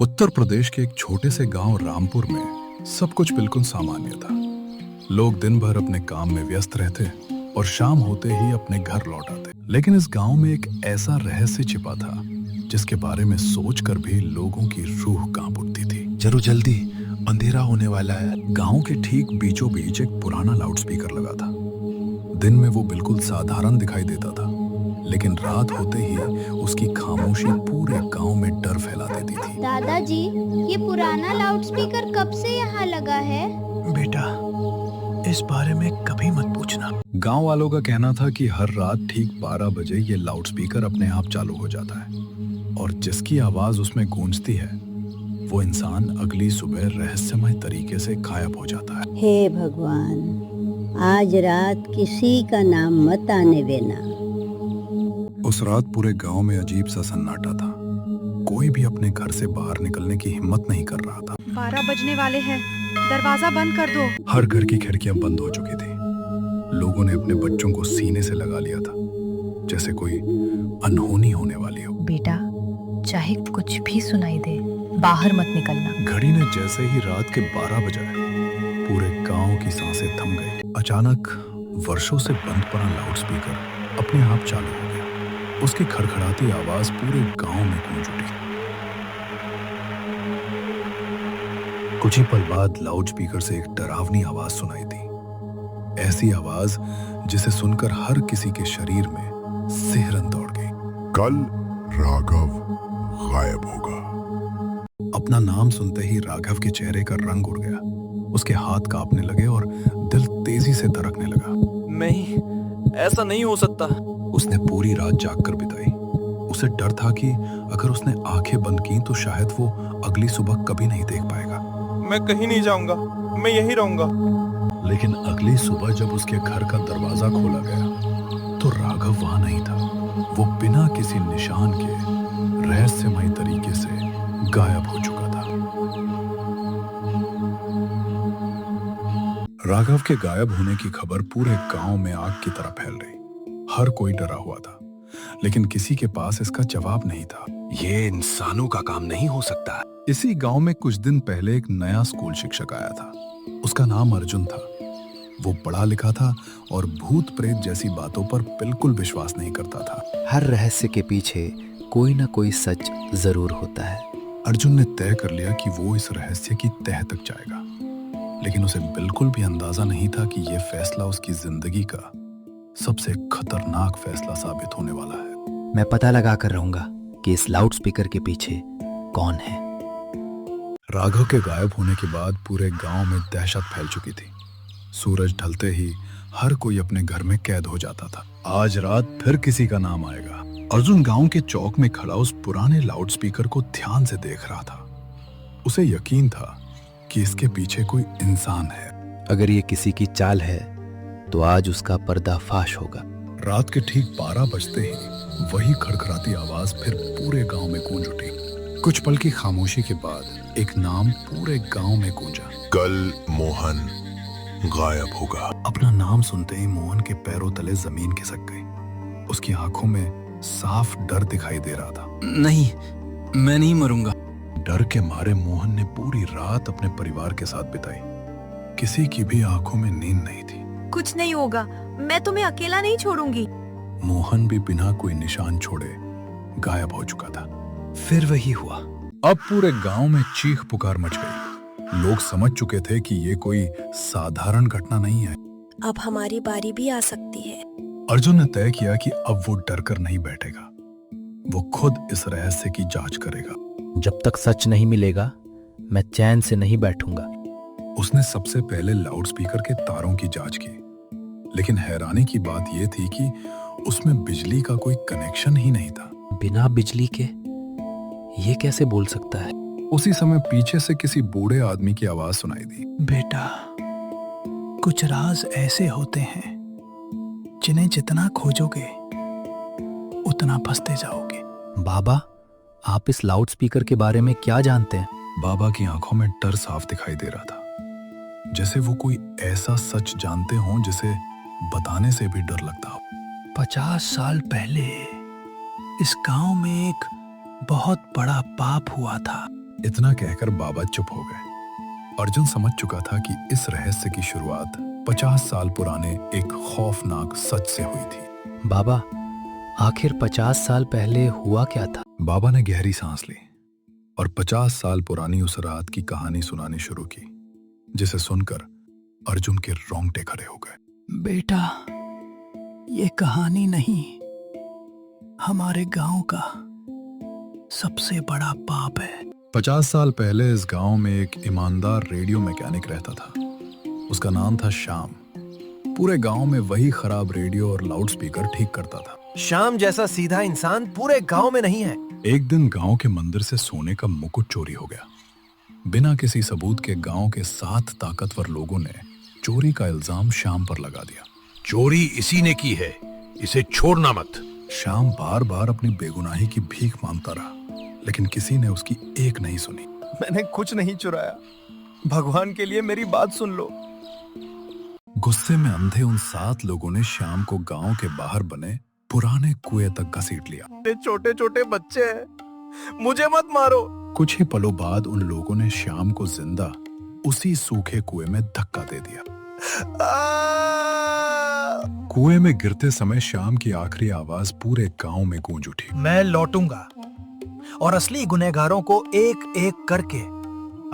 उत्तर प्रदेश के एक छोटे से गांव रामपुर में सब कुछ बिल्कुल सामान्य था। लोग दिन भर अपने काम में व्यस्त रहते और शाम होते ही अपने घर लौट आते। लेकिन इस गांव में एक ऐसा रहस्य छिपा था जिसके बारे में सोचकर भी लोगों की रूह कांप उठती थी। जरूर जल्दी, अंधेरा होने वाला है। गांव के ठीक बीचों बीच एक पुराना लाउडस्पीकर लगा था। दिन में वो बिल्कुल साधारण दिखाई देता था, लेकिन रात होते ही उसकी खामोशी पूरे गांव में डर फैला देती थी। दादाजी, ये पुराना लाउडस्पीकर कब से यहाँ लगा है? बेटा, इस बारे में कभी मत पूछना। गांव वालों का कहना था कि हर रात ठीक 12 बजे ये लाउडस्पीकर अपने आप चालू हो जाता है और जिसकी आवाज उसमें गूंजती है वो इंसान अगली सुबह रहस्यमय तरीके से गायब हो जाता है। हे भगवान, आज रात किसी का नाम मत आने देना। उस रात पूरे गांव में अजीब सा सन्नाटा था। कोई भी अपने घर से बाहर निकलने की हिम्मत नहीं कर रहा था। 12 बजने वाले हैं, दरवाजा बंद कर दो। हर घर की खिड़कियां बंद हो चुकी थी। लोगों ने अपने बच्चों को सीने से लगा लिया था, जैसे कोई अनहोनी होने वाली हो। बेटा, चाहे कुछ भी सुनाई दे, बाहर मत निकलना। घड़ी ने जैसे ही रात के 12 बजाए, पूरे गांव की सांसें थम गई। अचानक वर्षों से बंद पड़ा लाउडस्पीकर अपने आप चालू हो गया। उसकी खड़खड़ाती आवाज पूरे गांव में गूंज उठी। कुछ ही पल बाद लाउडस्पीकर से एक डरावनी आवाज सुनाई दी। ऐसी आवाज जिसे सुनकर हर किसी के शरीर में सिहरन दौड़ गई। कल राघव गायब होगा। अपना नाम सुनते ही राघव के चेहरे का रंग उड़ गया। उसके हाथ कांपने लगे और दिल तेजी से धड़कने लगा। नहीं, ऐसा नहीं हो सकता। उसने पूरी रात जागकर बिताई। उसे डर था कि अगर उसने आंखें बंद की तो शायद वो अगली सुबह कभी नहीं देख पाएगा। मैं कहीं नहीं जाऊंगा, मैं यहीं रहूंगा। लेकिन अगली सुबह जब उसके घर का दरवाजा खोला गया तो राघव वहां नहीं था। वो बिना किसी निशान के रहस्यमय तरीके से गायब हो चुका था। राघव के गायब होने की खबर पूरे गांव में आग की तरह फैल रही। हर कोई डरा हुआ था, लेकिन किसी के पास इसका जवाब नहीं था। ये इंसानों का काम नहीं हो सकता। इसी गांव में कुछ दिन पहले एक नया स्कूल शिक्षक आया था। उसका नाम अर्जुन था। वो पढ़ा लिखा था और भूत प्रेत जैसी बातों पर बिल्कुल विश्वास नहीं करता था। हर रहस्य के पीछे कोई ना कोई सच जरूर होता है। अर्जुन ने तय कर लिया कि वो इस रहस्य की तह तक जाएगा, लेकिन उसे बिल्कुल भी अंदाजा नहीं था कि यह फैसला उसकी जिंदगी का सबसे खतरनाक फैसला साबित होने वाला है। मैं पता लगा कर रहूंगा कि इस लाउडस्पीकर के पीछे कौन है। राघव के गायब होने के बाद पूरे गांव में दहशत फैल चुकी थी। सूरज ढलते ही हर कोई अपने घर में कैद हो जाता था। आज रात फिर किसी का नाम आएगा। अर्जुन गांव के चौक में खड़ा उस पुराने लाउडस्पीकर को ध्यान से देख रहा था। उसे यकीन था कि इसके पीछे कोई इंसान है। अगर ये किसी की चाल है तो आज उसका पर्दाफाश होगा। रात के ठीक 12 बजते ही वही खड़खड़ाती आवाज फिर पूरे गांव में गूंज उठी। कुछ पल की खामोशी के बाद एक नाम पूरे गांव में गूंजा। कल मोहन गायब होगा। अपना नाम सुनते ही मोहन के पैरों तले जमीन खिसक गई। उसकी आंखों में साफ डर दिखाई दे रहा था। नहीं, मैं नहीं मरूंगा। डर के मारे मोहन ने पूरी रात अपने परिवार के साथ बिताई। किसी की भी आंखों में नींद नहीं थी। कुछ नहीं होगा, मैं तुम्हें अकेला नहीं छोड़ूंगी। मोहन भी बिना कोई निशान छोड़े गायब हो चुका था। फिर वही हुआ। अब पूरे गांव में चीख पुकार मच गई। लोग समझ चुके थे कि ये कोई साधारण घटना नहीं है। अब हमारी बारी भी आ सकती है। अर्जुन ने तय किया कि अब वो डरकर नहीं बैठेगा। वो खुद इस रहस्य की जांच करेगा। जब तक सच नहीं मिलेगा, मैं चैन से नहीं बैठूंगा। उसने सबसे पहले लाउडस्पीकर के तारों की जांच की, लेकिन हैरानी की बात यह थी कि उसमें बिजली का कोई कनेक्शन ही नहीं था। बिना बिजली के ये कैसे बोल सकता है? उसी समय पीछे से किसी बूढ़े आदमी की आवाज सुनाई दी। बेटा, कुछ राज ऐसे होते हैं जिन्हें जितना खोजोगे उतना फंसते जाओगे। बाबा, आप इस लाउडस्पीकर के बारे में क्या जानते हैं? बाबा की आंखों में डर साफ दिखाई दे रहा था, जैसे वो कोई ऐसा सच जानते हों जिसे बताने से भी डर लगता हो। 50 साल पहले इस गांव में एक बहुत बड़ा पाप हुआ था। इतना कहकर बाबा चुप हो गए। अर्जुन समझ चुका था कि इस रहस्य की शुरुआत 50 साल पुराने एक खौफनाक सच से हुई थी। बाबा, आखिर 50 साल पहले हुआ क्या था? बाबा ने गहरी सांस ली और 50 साल पुरानी उस रात की कहानी सुनानी शुरू की, जिसे सुनकर अर्जुन के रोंगटे खड़े हो गए। बेटा, ये कहानी नहीं, हमारे गांव का सबसे बड़ा पाप है। 50 साल पहले इस गांव में एक ईमानदार रेडियो मैकेनिक रहता था। उसका नाम था श्याम। पूरे गांव में वही खराब रेडियो और लाउडस्पीकर ठीक करता था। श्याम जैसा सीधा इंसान पूरे गांव में नहीं है। एक दिन गांव के मंदिर से सोने का मुकुट चोरी हो गया। बिना किसी सबूत के गांव के 7 ताकतवर लोगों ने चोरी का इल्जाम श्याम पर लगा दिया। चोरी इसी ने की है, इसे छोड़ना मत। श्याम बार बार अपनी बेगुनाही की भीख मांगता रहा, लेकिन किसी ने उसकी एक नहीं सुनी। मैंने कुछ नहीं चुराया, भगवान के लिए मेरी बात सुन लो। गुस्से में अंधे उन 7 लोगों ने श्याम को गांव के बाहर बने पुराने कुएं तक घसीट लिया। छोटे छोटे बच्चे हैं, मुझे मत मारो। कुछ ही पलों बाद उन लोगों ने श्याम को जिंदा उसी सूखे कुएं में धक्का दे दिया। कुएं में गिरते समय श्याम की आखिरी आवाज पूरे गांव में गूंज उठी। मैं लौटूंगा और असली गुनहगारों को एक एक करके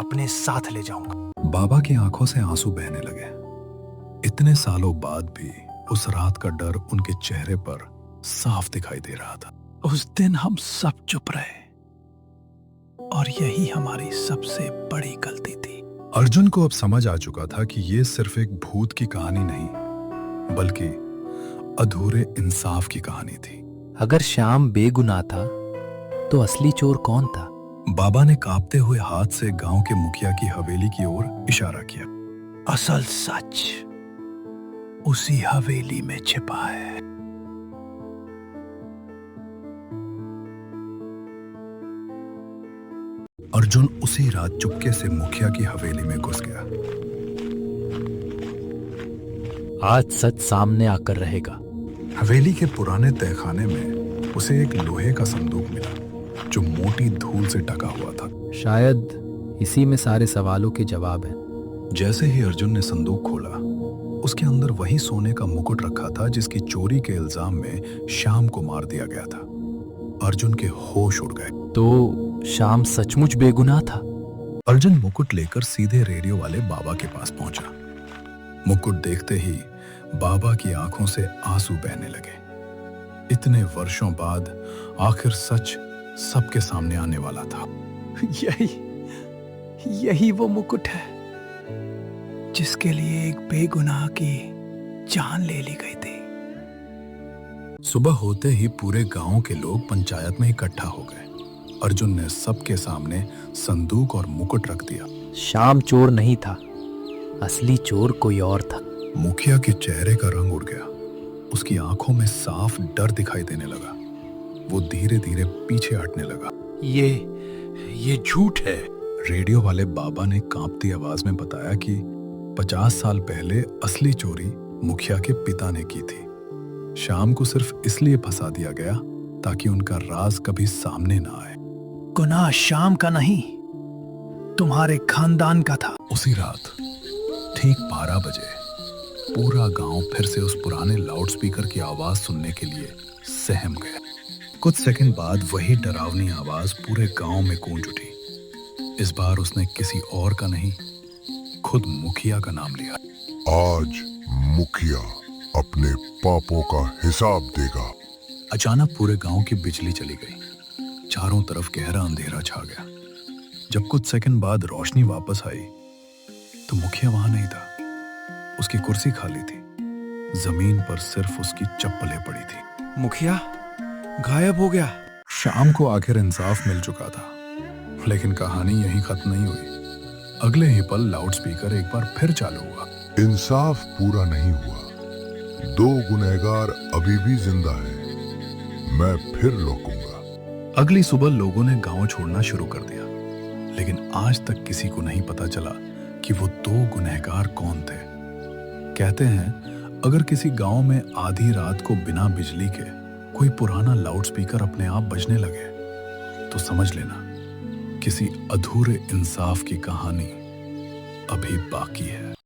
अपने साथ ले जाऊंगा। बाबा की आंखों से आंसू बहने लगे। इतने सालों बाद भी उस रात का डर उनके चेहरे पर साफ दिखाई दे रहा था। उस दिन हम सब चुप रहे और यही हमारी सबसे बड़ी गलती थी। अर्जुन को अब समझ आ चुका था कि ये सिर्फ एक भूत की कहानी नहीं, बल्कि अधूरे इंसाफ की कहानी थी। अगर श्याम बेगुनाह था तो असली चोर कौन था? बाबा ने कांपते हुए हाथ से गांव के मुखिया की हवेली की ओर इशारा किया। असल सच उसी हवेली में छिपा है। अर्जुन उसी रात चुपके से मुखिया की हवेली में घुस गया। आज सच सामने आकर रहेगा। हवेली के पुराने तहखाने में उसे एक लोहे का संदूक मिला, जो मोटी धूल से ढका हुआ था। शायद इसी में सारे सवालों के जवाब हैं। जैसे ही अर्जुन ने संदूक खोला, उसके अंदर वही सोने का मुकुट रखा था जिसकी चोरी के इल्जाम में श्याम को मार दिया गया था। अर्जुन के होश उड़ गए। तो श्याम सचमुच बेगुनाह था। अर्जुन मुकुट लेकर सीधे रेडियो वाले बाबा के पास पहुंचा। मुकुट देखते ही बाबा की आंखों से आंसू बहने लगे। इतने वर्षों बाद आखिर सच सबके सामने आने वाला था। यही वो मुकुट है जिसके लिए एक बेगुनाह की जान ले ली गई थी। सुबह होते ही पूरे गांव के लोग पंचायत में इकट्ठा हो गए। अर्जुन ने सबके सामने संदूक और मुकुट रख दिया। श्याम चोर नहीं था, असली चोर कोई और था। मुखिया के चेहरे का रंग उड़ गया। उसकी आंखों में साफ डर दिखाई देने लगा। वो धीरे धीरे पीछे हटने लगा। ये झूठ है। रेडियो वाले बाबा ने कांपती आवाज में बताया कि 50 साल पहले असली चोरी मुखिया के पिता ने की थी। श्याम को सिर्फ इसलिए फंसा दिया गया ताकि उनका राज कभी सामने ना आए। गुनाह श्याम का नहीं, तुम्हारे खानदान का था। उसी रात ठीक 12 बजे पूरा गांव फिर से उस पुराने लाउडस्पीकर की आवाज सुनने के लिए सहम गया। कुछ सेकंड बाद वही डरावनी आवाज पूरे गांव में गूंज उठी। इस बार उसने किसी और का नहीं, खुद मुखिया का नाम लिया। आज मुखिया अपने पापों का हिसाब देगा। अचानक पूरे गांव की बिजली चली गई। चारों तरफ गहरा अंधेरा छा गया। जब कुछ सेकंड बाद रोशनी वापस आई तो मुखिया वहां नहीं था। उसकी कुर्सी खाली थी। जमीन पर सिर्फ उसकी चप्पलें पड़ी थी। मुखिया गायब हो गया। शाम को आखिर इंसाफ मिल चुका था, लेकिन कहानी यहीं खत्म नहीं हुई। अगले ही पल लाउडस्पीकर एक बार फिर चालू हुआ। इंसाफ पूरा नहीं हुआ। 2 गुनहगार अभी भी जिंदा हैं। मैं फिर लौटूंगा। अगली सुबह लोगों ने गांव छोड़ना शुरू कर दिया, लेकिन आज तक किसी को नहीं पता चला कि वो 2 गुनहगार कौन थे। कहते हैं अगर किसी गांव में आधी रात को बिना बिजली के कोई पुराना लाउडस्पीकर अपने आप बजने लगे तो समझ लेना किसी अधूरे इंसाफ की कहानी अभी बाकी है।